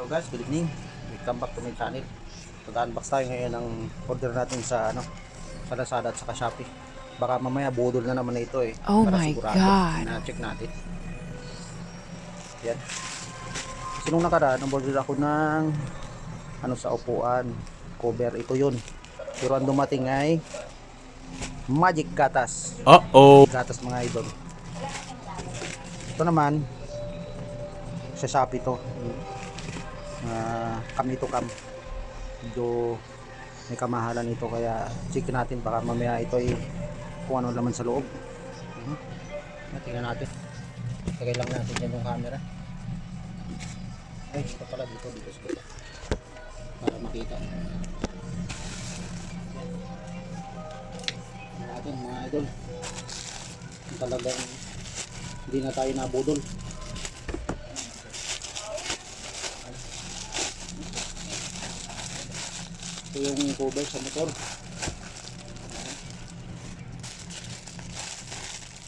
Hello guys, good evening. Welcome back to my channel. Mag-unbox tayo ngayon ng order natin sa sa Lazada at sa Shopee. Baka mamaya budol na naman na ito eh. Oh para my sigurado, God. na-check natin. Yan. Kasi nung nakaraan, order ako ng sa upuan, cover. Ito yun. Pero ang dumating ay Magic Gatas. Gatas mga idol. Ito naman sa Shopee to. Kami to cam. Medyo may kamahalan ito kaya check natin baka mamaya ito ay kung ano naman sa loob. Tingnan natin. Lagay lang natin dyan yung camera. Ay, ito pala dito sa para makita. Tingnan natin mga idol. Talagang hindi na tayo nabudol. Ito yung cover sa motor.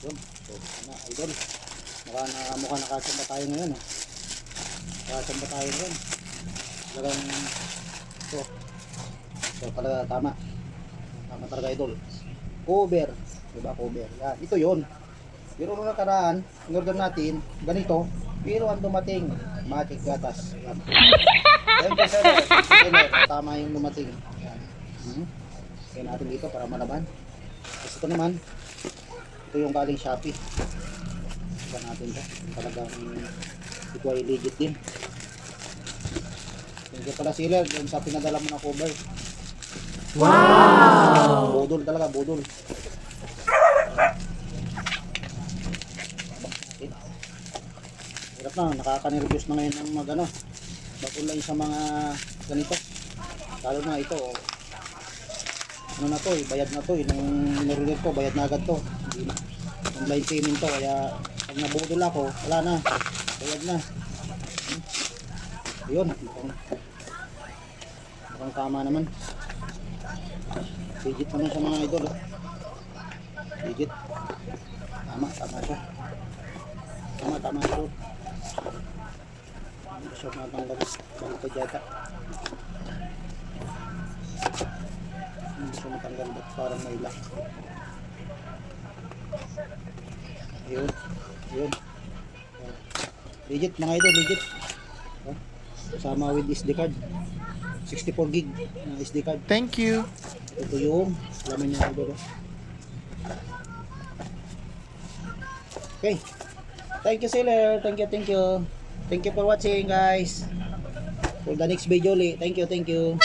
Yun. So, idol. Mukha nakasamba tayo ngayon. Nakasamba tayo ngayon. Talagang ito. So, pala tama. Tama talaga idol. Cover. Diba cover? Yan. Ito yun. Pero nung nakaraan, in-order natin, ganito. Pero ang dumating, Magic Gatas. Yan. Yan po sir. Tama yung dumating. Yan. Kaya natin dito para malaman. Tapos ito naman, ito yung galing Shopee. Ito natin ito. Talagang ito ay legit din. Thank you pala sealer dun sa pinadala mo na cover. Wow! Budol talaga, budol. Hirap na, nakaka-nervous na ngayon ng mag-online sa mga ganito. Lalo na ito, ano na to bayad na to nung in-order ko, bayad na agad to. Hindi na, online payment to, kaya pag nabudol ako, wala na, bayad na. Ayun, mukhang tama naman. Legit naman sa mga idol. Legit. Tama siya. Tama ito. Shop natin lang balik ko dyan. Hindi siya matanggal ba't parang may lock. Ayun. Legit mga idol, legit. Kasama with SD card. 64 gig na SD card. Thank you. Ito yung laman niya idol. Okay. Thank you seller. Thank you. Thank you for watching guys. For the next video ulit. Thank you.